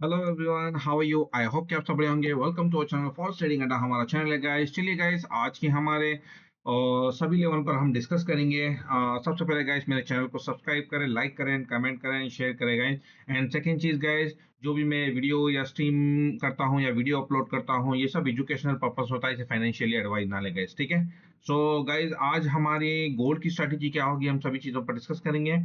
Hello everyone, how are you? I hope कि आप सब बढ़िया होंगे। Welcome to our channel for trading Adda. हमारा चैनल है गाइस। चलिए गाइस, आज के हमारे सभी लेवल पर हम डिस्कस करेंगे। सबसे पहले गाइस, मेरे चैनल को सब्सक्राइब करें, लाइक करें, कमेंट करें, शेयर करें गाइस। एंड सेकंड चीज गाइस, जो भी मैं वीडियो या स्ट्रीम करता हूँ या वीडियो अपलोड करता हूँ, ये सब एजुकेशनल पर्पस होता है, इसे फाइनेंशियली एडवाइस ना ले गाइस, ठीक है। सो गाइस, आज हमारी गोल्ड की स्ट्रैटेजी क्या होगी, हम सभी चीजों पर डिस्कस करेंगे।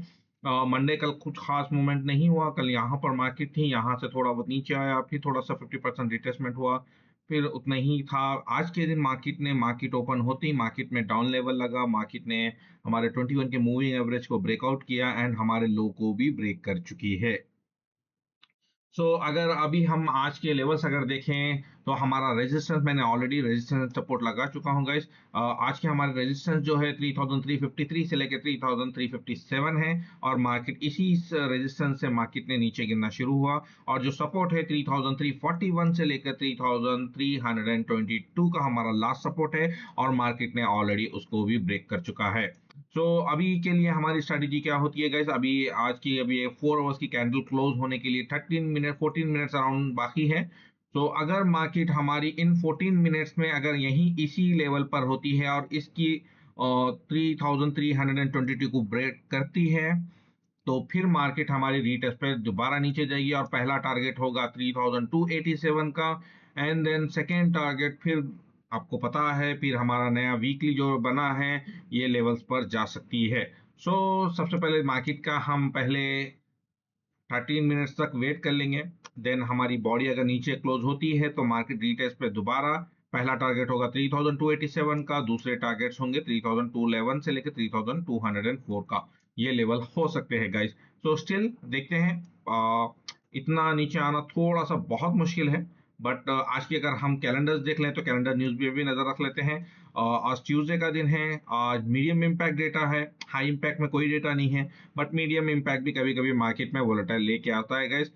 मंडे कल कुछ खास मूवमेंट नहीं हुआ। कल यहाँ पर मार्केट थी, यहाँ से थोड़ा बहुत नीचे आया, फिर थोड़ा सा 50% रिट्रेसमेंट हुआ, फिर उतना ही था। आज के दिन मार्केट ओपन होती मार्केट में डाउन लेवल लगा। मार्केट ने हमारे 21 के मूविंग एवरेज को ब्रेकआउट किया एंड हमारे लो को भी ब्रेक कर चुकी है। अगर अभी हम आज के लेवल्स अगर देखें तो हमारा रेजिस्टेंस, मैंने ऑलरेडी रेजिस्टेंस सपोर्ट लगा चुका हूं गाइस। आज के हमारे रेजिस्टेंस जो है 3353 से लेकर 3357 है। और मार्केट इसी रेजिस्टेंस से मार्केट ने नीचे गिरना शुरू हुआ। और जो सपोर्ट है 3341 से लेकर 3322 का हमारा लास्ट सपोर्ट है। और मार्केट ने ऑलरेडी उसको भी ब्रेक कर चुका है। अभी के लिए हमारी स्ट्रेटेजी क्या होती है गाइस? अभी ये 4 आवर्स की कैंडल क्लोज होने के लिए 14 मिनट्स अराउंड बाकी है। अगर मार्केट हमारी इन 14 मिनट्स में अगर यहीं इसी लेवल पर होती है और इसकी 3322 को ब्रेक करती है, तो फिर मार्केट हमारी रीटेस्ट पे दोबारा नीचे जाएगी और पहला टारगेट होगा 3287 का। एंड देन सेकेंड टारगेट फिर आपको पता है, फिर हमारा नया वीकली जो बना है, ये लेवल्स पर जा सकती है। सबसे पहले मार्केट का हम पहले 13 मिनट्स तक वेट कर लेंगे। देन हमारी बॉडी अगर नीचे क्लोज होती है तो मार्केट रीटेस्ट पे दोबारा पहला टारगेट होगा 3287 का, दूसरे टारगेट्स होंगे 3211 से लेकर 3204 का। ये लेवल हो सकते हैं गाइस। स्टिल देखते हैं। इतना नीचे आना थोड़ा सा बहुत मुश्किल है। बट आज की अगर हम कैलेंडर्स देख लें तो कैलेंडर न्यूज भी नजर रख लेते हैं। आज ट्यूसडे का दिन है। आज मीडियम इम्पैक्ट डेटा है, हाई इम्पैक्ट में कोई डेटा नहीं है। बट मीडियम इम्पैक्ट भी कभी कभी मार्केट में वोलेटाइल लेके आता है गाइस।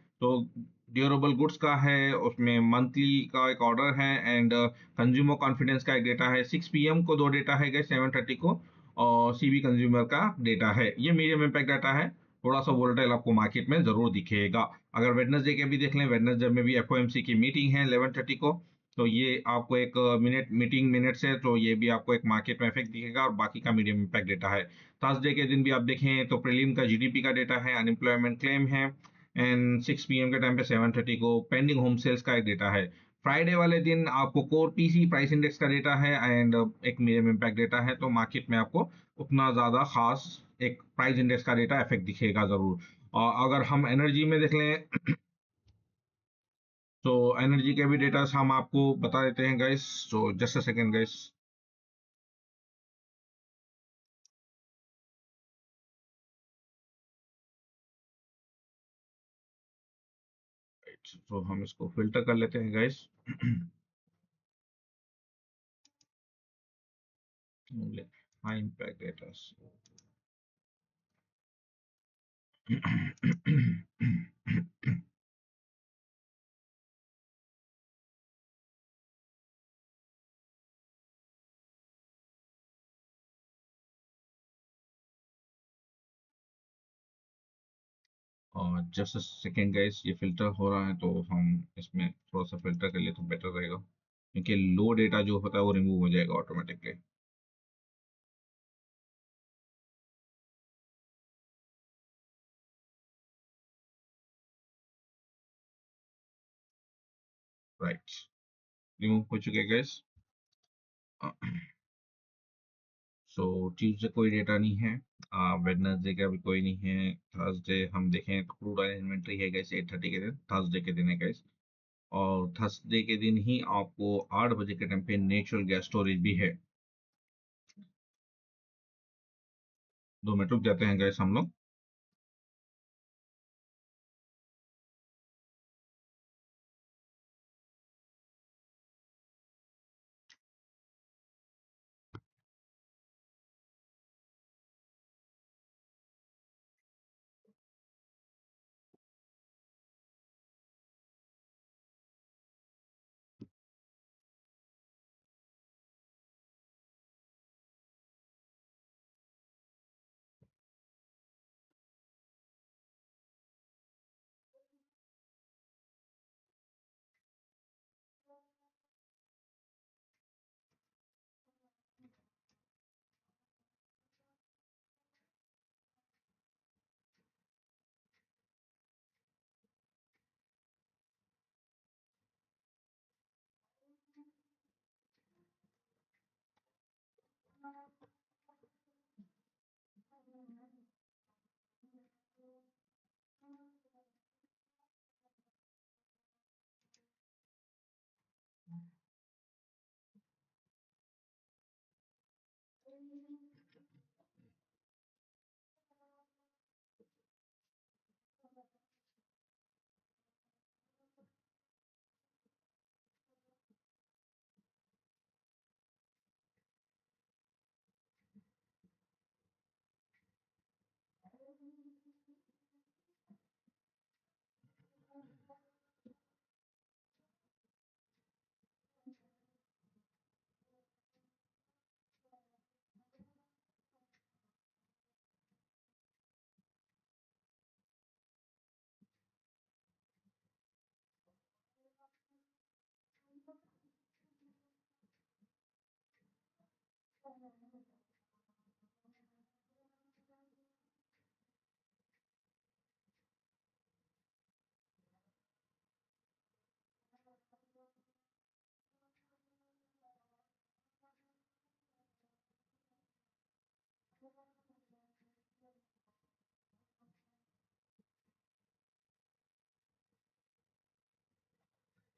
ड्यूरेबल गुड्स का है, उसमें मंथली का एक ऑर्डर है। एंड कंज्यूमर कॉन्फिडेंस का एक डेटा है 6 PM को, दो डेटा है गाइस, 7:30 को। और सीबी कंज्यूमर का डेटा है। ये मीडियम इम्पैक्ट डाटा है। थोड़ा सा वोलेटाइल आपको मार्केट में जरूर दिखेगा। अगर वेडनेसडे के भी देख लें, वेडनेसडे में भी एफओएमसी की मीटिंग है 11:30 को। तो ये आपको एक मिनट मीटिंग मिनट से, तो ये भी आपको एक मार्केट में इफेक्ट दिखेगा। और बाकी का मीडियम इम्पैक्ट डेटा है। थर्सडे के दिन भी आप देखें तो प्रीलिम का जीडीपी का डेटा है, अनएम्प्लॉयमेंट क्लेम है। एंड 6 PM के टाइम पे 7:30 को पेंडिंग होम सेल्स का एक डेटा है। फ्राइडे वाले दिन आपको कोर पीसी प्राइस इंडेक्स का डेटा है एंड एक मीडियम इम्पैक्ट डेटा है। तो मार्केट में आपको उतना ज्यादा खास एक प्राइस इंडेक्स का डेटा इफेक्ट दिखेगा जरूर। और अगर हम एनर्जी में देख लें तो एनर्जी के भी डेटा हम आपको बता देते हैं guys. Just a second guys. तो हम इसको फिल्टर कर लेते हैं गाइस। High impact data. और जस्ट सेकेंड गाइस, ये फिल्टर हो रहा है तो हम इसमें थोड़ा सा फिल्टर कर लिए तो बेटर रहेगा, क्योंकि लो डेटा जो होता है वो रिमूव हो जाएगा ऑटोमेटिकली। राइट, रिमूव हो चुके गाइस। सो ट्यूसडे कोई डेटा नहीं है। वेडनेसडे का भी कोई नहीं है। थर्सडे हम देखें तो क्रूड ऑयल इन्वेंट्री है गाइस 8:30 के दिन, थर्सडे के दिन है गाइस। और थर्सडे के दिन ही आपको 8 बजे के टाइम पे नेचुरल गैस स्टोरेज भी है। 2 मिनट रुक जाते हैं गैस हम लोग।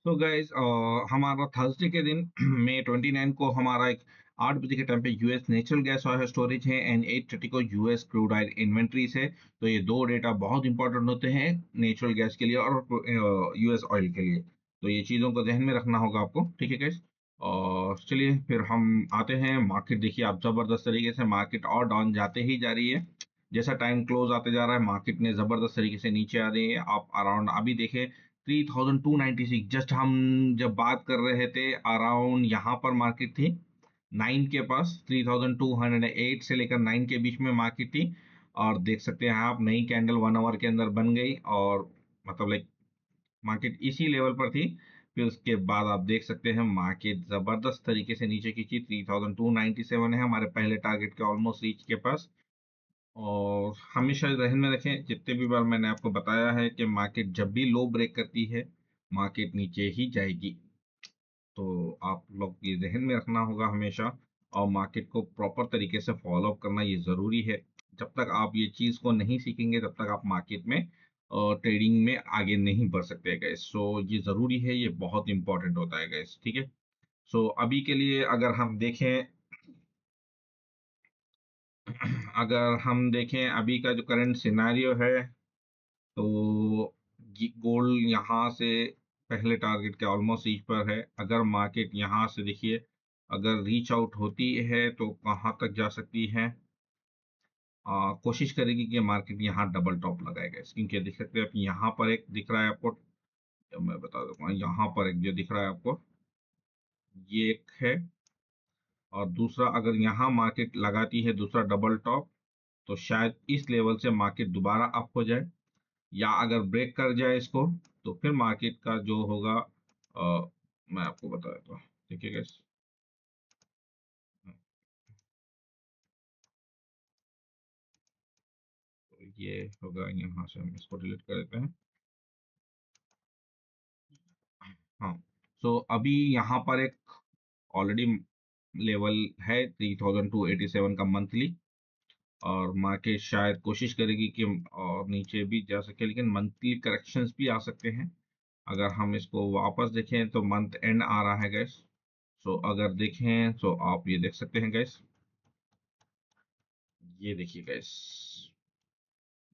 तो गाइस हमारा थर्सडे के दिन मई 29 को हमारा एक 8 बजे के टाइम पे US natural gas oil storage है एंड 8:30 को यूएस क्रूड ऑयल इन्वेंट्रीज है। तो ये दो डेटा बहुत इंपॉर्टेंट होते हैं नेचुरल गैस के लिए और यूएस ऑयल के लिए। तो ये चीज़ों को ध्यान में रखना होगा आपको, ठीक है गाइस। और चलिए फिर हम आते हैं मार्केट। देखिए आप जबरदस्त तरीके से मार्केट और डाउन जाते ही जा रही है। जैसा टाइम क्लोज आते जा रहा है मार्केट ने जबरदस्त तरीके से नीचे आ रही है। आप अराउंड अभी देखें 3296, जस्ट हम जब बात कर रहे थे अराउंड यहाँ पर मार्केट थी 9 के पास। 3208 से लेकर 9 के बीच में मार्केट थी। और देख सकते हैं आप नई कैंडल 1 आवर के अंदर बन गई और मतलब लाइक मार्केट इसी लेवल पर थी। फिर उसके बाद आप देख सकते हैं मार्केट जबरदस्त तरीके से नीचे की 3297 है हमारे पहले टारगेट के ऑलमोस्ट रीच के पास। और हमेशा ध्यान में रखें, जितने भी बार मैंने आपको बताया है कि मार्केट जब भी लो ब्रेक करती है मार्केट नीचे ही जाएगी। तो आप लोग ये ध्यान में रखना होगा हमेशा। और मार्केट को प्रॉपर तरीके से फॉलो अप करना ये ज़रूरी है। जब तक आप ये चीज़ को नहीं सीखेंगे तब तक आप मार्केट में ट्रेडिंग में आगे नहीं बढ़ सकते गैस। सो ये ज़रूरी है, ये बहुत इंपॉर्टेंट होता है गैस, ठीक है। सो अभी के लिए अगर हम देखें अभी का जो करंट सिनारियो है, तो गोल्ड यहाँ से पहले टारगेट के ऑलमोस्ट रीच पर है। अगर मार्केट यहाँ से देखिए अगर रीच आउट होती है तो कहाँ तक जा सकती है। कोशिश करेगी कि मार्केट यहाँ डबल टॉप लगाएगा क्योंकि देख सकते हैं आप यहाँ पर एक दिख रहा है आपको। मैं बता दूंगा यहाँ पर एक जो दिख रहा है आपको ये एक है। और दूसरा अगर यहाँ मार्केट लगाती है दूसरा डबल टॉप तो शायद इस लेवल से मार्केट दोबारा अप हो जाए। या अगर ब्रेक कर जाए इसको तो फिर मार्केट का जो होगा मैं आपको बता देता हूँ, ठीक है गाइस। तो ये होगा, यहाँ से हम इसको डिलीट कर देते हैं। हाँ, सो अभी यहाँ पर एक ऑलरेडी लेवल है 3287 का मंथली। और मार्केट शायद कोशिश करेगी कि और नीचे भी जा सके लेकिन मंथली करेक्शंस भी आ सकते हैं। अगर हम इसको वापस देखें तो मंथ एंड आ रहा है गैस। सो अगर देखें तो आप ये देख सकते हैं गैस, ये देखिए गैस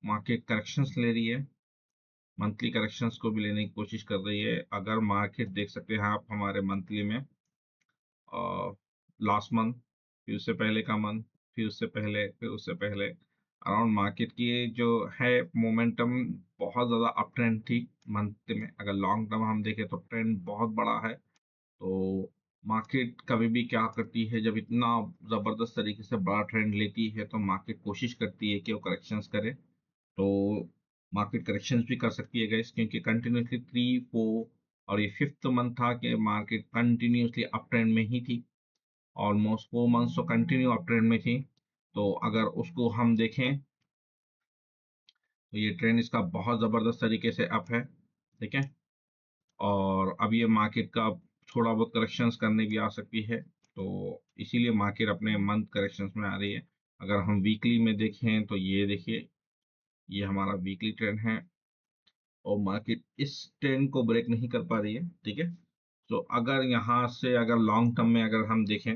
मार्केट करेक्शंस ले रही है। मंथली करेक्शंस को भी लेने की कोशिश कर रही है। अगर मार्केट देख सकते हैं आप हमारे मंथली में लास्ट मंथ, फिर उससे पहले का मंथ, फिर उससे पहले, फिर उससे पहले अराउंड मार्केट की जो है मोमेंटम बहुत ज़्यादा अप ट्रेंड थी मंथ में। अगर लॉन्ग टर्म हम देखें तो ट्रेंड बहुत बड़ा है। तो मार्केट कभी भी क्या करती है जब इतना ज़बरदस्त तरीके से बड़ा ट्रेंड लेती है तो मार्केट कोशिश करती है कि वो करेक्शंस करे। तो मार्केट करेक्शंस भी कर सकती है गाइस क्योंकि कंटिन्यूसली 3 4 और ये फिफ्थ मंथ था कि मार्केट कंटिन्यूसली अप ट्रेंड में ही थी। ऑलमोस्ट 4 मंथ्स तो कंटिन्यू अप ट्रेंड में थी। तो अगर उसको हम देखें तो ये ट्रेंड इसका बहुत ज़बरदस्त तरीके से अप है, ठीक है। और अब ये मार्केट का थोड़ा बहुत करेक्शंस करने भी आ सकती है। तो इसीलिए मार्केट अपने मंथ करेक्शंस में आ रही है। अगर हम वीकली में देखें तो ये देखिए ये हमारा वीकली ट्रेंड है और मार्केट इस ट्रेंड को ब्रेक नहीं कर पा रही है, ठीक है। तो अगर यहाँ से अगर लॉन्ग टर्म में अगर हम देखें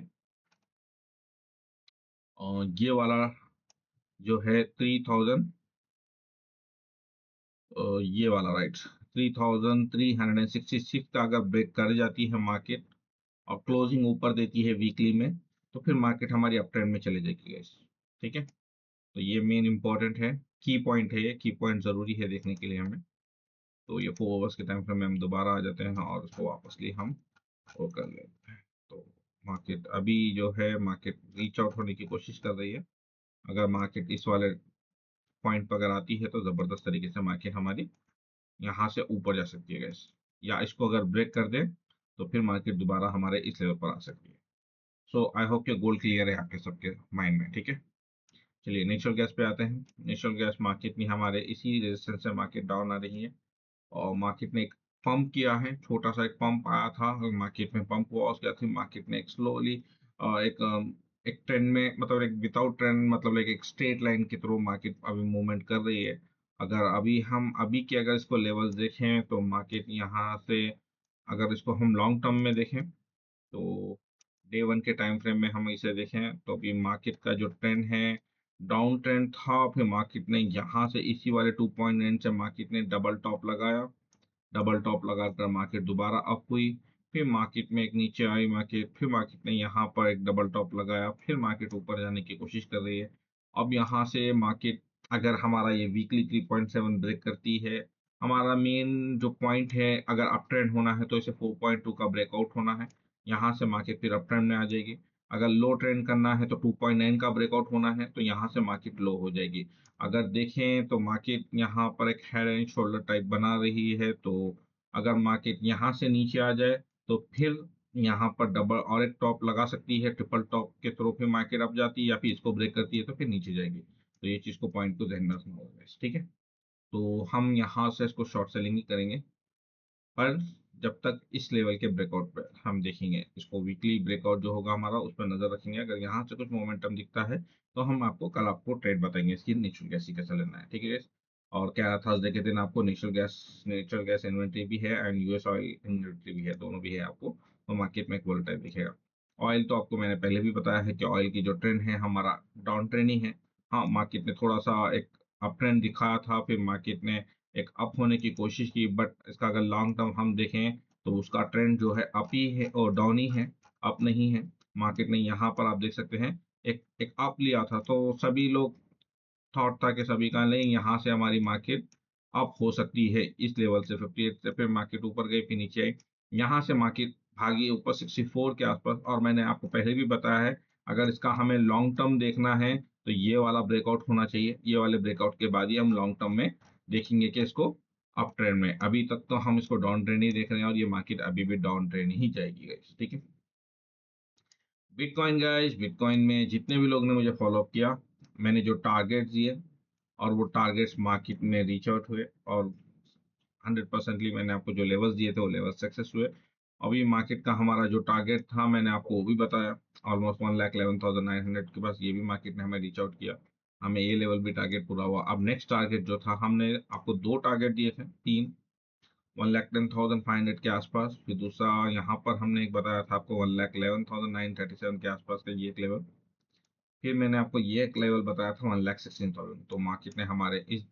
ये वाला जो है 3000, ये वाला राइट 3366 का अगर ब्रेक कर जाती है मार्केट और क्लोजिंग ऊपर देती है वीकली में, तो फिर मार्केट हमारी अप ट्रेंड में चले जाएगी गाइस। ठीक है, तो ये मेन इंपॉर्टेंट है, की पॉइंट है, ये की पॉइंट जरूरी है देखने के लिए हमें। तो ये 4 आवर्स के टाइम फ्रेम में हम दोबारा आ जाते हैं और उसको वापस लिए हम वो कर लेते हैं। तो मार्केट अभी जो है मार्केट रीच आउट होने की कोशिश कर रही है। अगर मार्केट इस वाले पॉइंट पर अगर आती है तो जबरदस्त तरीके से मार्केट हमारी यहाँ से ऊपर जा सकती है गैस, या इसको अगर ब्रेक कर दे तो फिर मार्केट दोबारा हमारे इस लेवल पर आ सकती है। सो आई होप कि गोल क्लियर है आपके सबके माइंड में। ठीक है, चलिए नेचुरल गैस पे आते हैं। नेचुरल गैस मार्केट में हमारे इसी रेजिस्टेंस से मार्केट डाउन आ रही है और मार्केट ने एक पंप किया है, छोटा सा एक पंप आया था मार्केट में, पंप हुआ, उसके बाद फिर मार्केट ने एक स्लोली एक ट्रेंड में, मतलब एक विदाउट ट्रेंड, मतलब एक स्ट्रेट लाइन के थ्रू मार्केट अभी मूवमेंट कर रही है। अगर अभी हम अभी के अगर इसको लेवल्स देखें तो मार्केट यहाँ से अगर इसको हम लॉन्ग टर्म में देखें तो डे वन के टाइम फ्रेम में हम इसे देखें तो अभी मार्केट का जो ट्रेंड है डाउन ट्रेंड था, फिर मार्केट ने यहाँ से इसी वाले 2.9 से मार्केट ने डबल टॉप लगाया, डबल टॉप लगाकर मार्केट दोबारा अप हुई, फिर मार्केट में एक नीचे आई मार्केट, फिर मार्केट ने यहाँ पर एक डबल टॉप लगाया, फिर मार्केट ऊपर जाने की कोशिश कर रही है। अब यहाँ से मार्केट अगर हमारा ये वीकली 3.7 ब्रेक करती है, हमारा मेन जो पॉइंट है, अगर अप ट्रेंड होना है तो इसे 4.2 का ब्रेकआउट होना है, यहाँ से मार्केट फिर अप ट्रेंड में आ जाएगी। अगर लो ट्रेंड करना है तो 2.9 का ब्रेकआउट होना है, तो यहाँ से मार्केट लो हो जाएगी। अगर देखें तो मार्केट यहाँ पर एक हेड एंड शोल्डर टाइप बना रही है, तो अगर मार्केट यहाँ से नीचे आ जाए तो फिर यहाँ पर डबल और एक टॉप लगा सकती है, ट्रिपल टॉप के थ्रू फिर मार्केट अप जाती है, या फिर इसको ब्रेक करती है तो फिर नीचे जाएगी। तो ये चीज को पॉइंट को ध्यान रखना होगा। ठीक है, तो हम यहाँ से इसको शॉर्ट सेलिंग ही करेंगे, पर जब तक इस लेवल के ब्रेकआउट पे हम देखेंगे, इसको वीकली ब्रेकआउट जो होगा हमारा उस पर नजर रखेंगे। अगर यहाँ से कुछ मोमेंटम दिखता है तो हम आपको कल आपको ट्रेड बताएंगे इसकी नेचुरल गैस की कैसे लेना है। ठीक है guys? और क्या थर्सडे के दिन आपको नेचुरल गैस इन्वेंट्री भी है एंड यूएस ऑयल इन्वेंट्री भी है, दोनों भी है आपको, तो मार्केट में एक वोलेटाइल दिखेगा। ऑयल तो आपको मैंने पहले भी बताया है कि ऑयल की जो ट्रेंड है हमारा डाउन ट्रेंड ही है। हाँ, मार्केट ने थोड़ा सा एक अप ट्रेंड दिखाया था, फिर मार्केट ने एक अप होने की कोशिश की, बट इसका अगर लॉन्ग टर्म हम देखें तो उसका ट्रेंड जो है अप ही है और डाउन ही है, अप नहीं है। मार्केट ने यहाँ पर आप देख सकते हैं एक एक अप लिया था, तो सभी लोग थॉट था कि सभी का नहीं, यहाँ से हमारी मार्केट अप हो सकती है इस लेवल से 58 से, फिर मार्केट ऊपर गई फिर नीचे आई, यहाँ से मार्केट भागी ऊपर 64 के आसपास। और मैंने आपको पहले भी बताया है अगर इसका हमें लॉन्ग टर्म देखना है तो ये वाला ब्रेकआउट होना चाहिए, ये वाले ब्रेकआउट के बाद ही हम लॉन्ग टर्म में देखेंगे कि इसको अप ट्रेंड में। अभी तक तो हम इसको डाउन ट्रेंड ही देख रहे हैं और ये मार्केट अभी भी डाउन ट्रेंड ही जाएगी गाइस। ठीक है, बिटकॉइन गाइस, बिटकॉइन में जितने भी लोग ने मुझे फॉलो अप किया, मैंने जो टारगेट दिए और वो टारगेट्स मार्केट में रीच आउट हुए, और 100%ली मैंने आपको जो लेवल्स दिए थे वो लेवल सक्सेस हुए। अभी मार्केट का हमारा जो टारगेट था मैंने आपको वो भी बताया, ऑलमोस्ट 1,11,900 के पास ये भी मार्केट ने हमें रीच आउट किया, हमें ये लेवल भी टारगेट पूरा हुआ। अब नेक्स्ट टारगेट जो था, हमने आपको दो टारगेट दिए थे, तीन, 1,10,500 के आसपास, फिर दूसरा यहाँ पर हमने एक बताया था आपको 1,11,937 के आसपास का ये एक लेवल, फिर मैंने आपको ये एक लेवल बताया था 1,16,000। तो मार्केट ने हमारे इस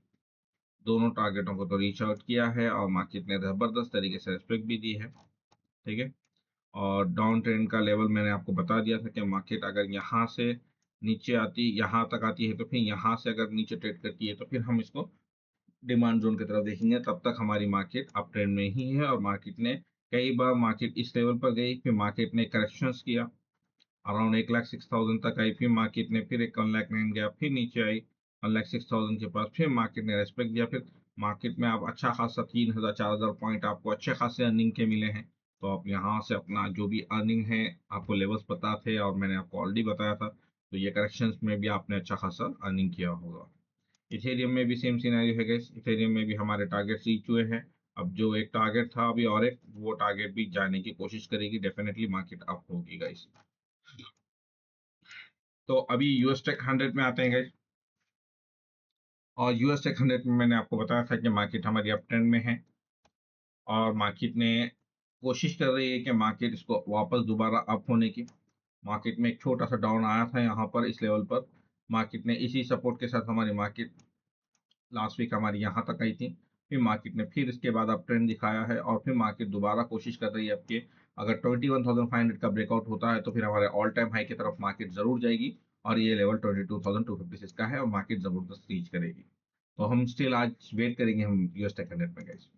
दोनों टारगेटों को तो रीच आउट किया है और मार्केट ने जबरदस्त तरीके से रिस्पेक्ट भी दी है। ठीक है, और डाउन ट्रेंड का लेवल मैंने आपको बता दिया था कि मार्केट अगर यहाँ से नीचे आती, यहाँ तक आती है, तो फिर यहाँ से अगर नीचे ट्रेड करती है तो फिर हम इसको डिमांड जोन की तरफ देखेंगे, तब तक हमारी मार्केट अप ट्रेंड में ही है। और मार्केट ने कई बार मार्केट इस लेवल पर गई, फिर मार्केट ने करेक्शंस किया, अराउंड 1,06,000 तक आई, फिर मार्केट ने फिर एक 1,09,000 गया, फिर नीचे आई 1,06,000 के पास, फिर मार्केट ने रेस्पेक्ट दिया, फिर मार्केट में आप अच्छा खासा 3,000 4,000 पॉइंट आपको अच्छे खासे अर्निंग के मिले हैं। तो आप यहाँ से अपना जो भी अर्निंग है, आपको लेवल्स पता थे और मैंने आपको ऑलरेडी बताया था, तो ये करेक्शंस में भी आपने अच्छा खासा अर्निंग किया होगा। इथेरियम में भी सेम सिनेरियो है गाइस, इथेरियम में भी हमारे टारगेट रीच हुए हैं। अब जो एक टारगेट था अभी और एक, वो टारगेट भी जाने की कोशिश करेगी, डेफिनेटली मार्केट अप होगी गाइस। तो अभी यूएस टेक 100 में आते हैं गाइस, और यूएस टेक 100 में मैंने आपको बताया था कि मार्केट हमारी अप ट्रेंड में है और मार्केट ने कोशिश कर रही है कि मार्केट इसको वापस दोबारा अप होने की। मार्केट में एक छोटा सा डाउन आया था यहाँ पर इस लेवल पर, मार्केट ने इसी सपोर्ट के साथ हमारी मार्केट लास्ट वीक हमारी यहाँ तक आई थी, फिर मार्केट ने फिर इसके बाद अप ट्रेंड दिखाया है और फिर मार्केट दोबारा कोशिश कर रही है आपके, अगर 21,500 का ब्रेकआउट होता है तो फिर हमारे ऑल टाइम हाई की तरफ मार्केट जरूर जाएगी और ये लेवल 22,256 का है और मार्केट जबरदस्त रीच करेगी। तो हम स्टिल आज वेट करेंगे हम यूएस टेक 100 में गाइस।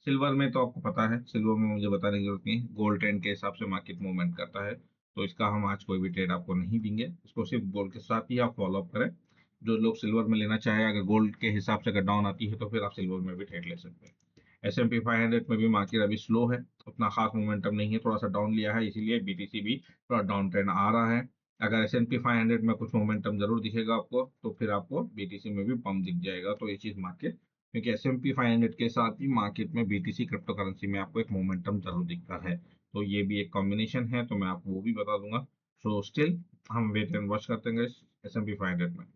सिल्वर में तो आपको पता है, सिल्वर में मुझे बताने की जरूरत नहीं, गोल्ड ट्रेंड के हिसाब से मार्केट मूवमेंट करता है, तो इसका हम आज कोई भी ट्रेड आपको नहीं देंगे, इसको सिर्फ गोल्ड के साथ ही आप फॉलो अप करें। जो लोग सिल्वर में लेना चाहे, अगर गोल्ड के हिसाब से अगर डाउन आती है तो फिर आप सिल्वर में भी ट्रेड ले सकते हैं। S&P 500 में भी मार्केट अभी स्लो है, उतना खास मोमेंटम नहीं है, थोड़ा सा डाउन लिया है, इसीलिए बीटीसी भी थोड़ा डाउन ट्रेंड आ रहा है। अगर S&P 500 में कुछ मोमेंटम जरूर दिखेगा आपको तो फिर आपको बीटीसी में भी पंप दिख जाएगा, तो ये चीज मार्केट, क्योंकि S&P 500 के साथ ही मार्केट में बीटीसी क्रिप्टो करेंसी में आपको एक मोमेंटम जरूर दिखता है, तो ये भी एक कॉम्बिनेशन है, तो मैं आपको वो भी बता दूंगा। सो स्टिल हम वेट एंड वॉच करते हैं S&P 500 में।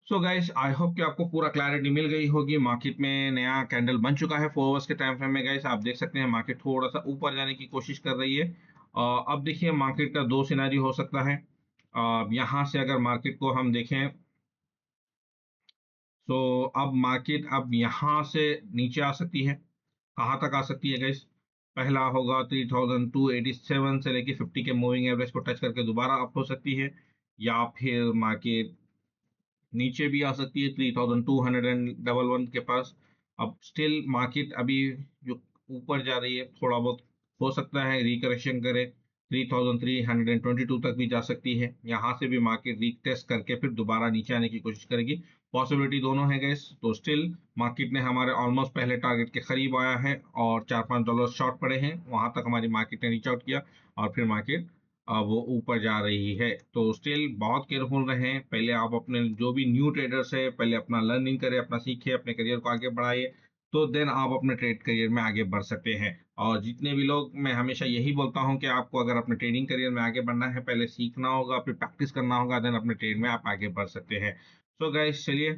सो गाइस, आई होप कि आपको पूरा क्लैरिटी मिल गई होगी। मार्केट में नया कैंडल बन चुका है 4 आवर्स के टाइम फ्रेम में गाइस, आप देख सकते हैं मार्केट थोड़ा सा ऊपर जाने की कोशिश कर रही है। अब देखिए मार्केट का दो सिनेरियो हो सकता है। यहाँ से अगर मार्केट को हम देखें, तो अब मार्केट अब यहाँ से नीचे आ सकती है, कहाँ तक आ सकती है गाइस? पहला होगा 3287 से लेके 50 के मूविंग एवरेज को टच करके दोबारा अप हो सकती है, या फिर मार्केट नीचे भी आ सकती है 3211 के पास। अब स्टिल मार्केट अभी जो ऊपर जा रही है, थोड़ा बहुत हो सकता है रिकरेक्शन करे, 3322 तक भी जा सकती है, यहाँ से भी मार्केट रीटेस्ट करके फिर दोबारा नीचे आने की कोशिश करेगी। पॉसिबिलिटी दोनों है गैस, तो स्टिल मार्केट ने हमारे ऑलमोस्ट पहले टारगेट के करीब आया है और $4-5 शॉर्ट पड़े हैं, वहां तक हमारी मार्केट ने रीच आउट किया और फिर मार्केट वो ऊपर जा रही है। तो स्टिल बहुत केयरफुल रहें, पहले आप अपने जो भी न्यू ट्रेडर्स है पहले अपना लर्निंग करें, अपना सीखिए, अपने करियर को आगे बढ़ाइए, तो देन आप अपने ट्रेड करियर में आगे बढ़ सकते हैं। और जितने भी लोग, मैं हमेशा यही बोलता हूं कि आपको अगर अपने ट्रेडिंग करियर में आगे बढ़ना है, पहले सीखना होगा, फिर प्रैक्टिस करना होगा, देन अपने ट्रेड में आप आगे बढ़ सकते हैं। सो गाइस चलिए,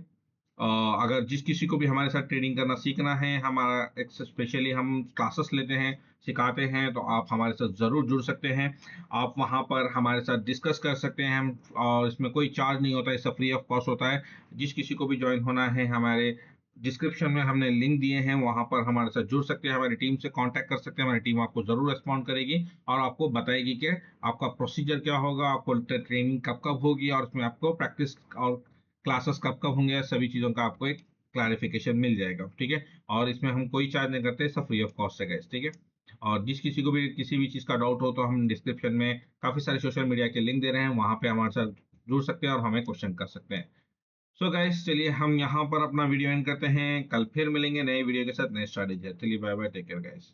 अगर जिस किसी को भी हमारे साथ ट्रेडिंग करना सीखना है, हमारा एक स्पेशली हम क्लासेस लेते हैं, सिखाते हैं, तो आप हमारे साथ ज़रूर जुड़ सकते हैं। आप वहाँ पर हमारे साथ डिस्कस कर सकते हैं हम, और इसमें कोई चार्ज नहीं होता है, इसका फ्री ऑफ कॉस्ट होता है। जिस किसी को भी ज्वाइन होना है, हमारे डिस्क्रिप्शन में हमने लिंक दिए हैं, वहाँ पर हमारे साथ जुड़ सकते हैं, हमारी टीम से कांटेक्ट कर सकते हैं, हमारी टीम आपको ज़रूर रिस्पॉन्ड करेगी और आपको बताएगी कि आपका प्रोसीजर क्या होगा, आपको ट्रेनिंग कब कब होगी और उसमें आपको प्रैक्टिस और क्लासेस कब कब होंगे, सभी चीज़ों का आपको एक क्लैरिफिकेशन मिल जाएगा, ठीक है। और इसमें हम कोई चार्ज नहीं करते, सब फ्री ऑफ कॉस्ट है गाइस, ठीक है। और जिस किसी को भी किसी भी चीज़ का डाउट हो तो हम डिस्क्रिप्शन में काफ़ी सारे सोशल मीडिया के लिंक दे रहे हैं, वहाँ पे हमारे साथ जुड़ सकते हैं और हमें क्वेश्चन कर सकते हैं। सो गाइस चलिए हम यहाँ पर अपना वीडियो एंड करते हैं, कल फिर मिलेंगे नए वीडियो के साथ, नए स्ट्रैटेजी। चलिए bye bye, take care guys.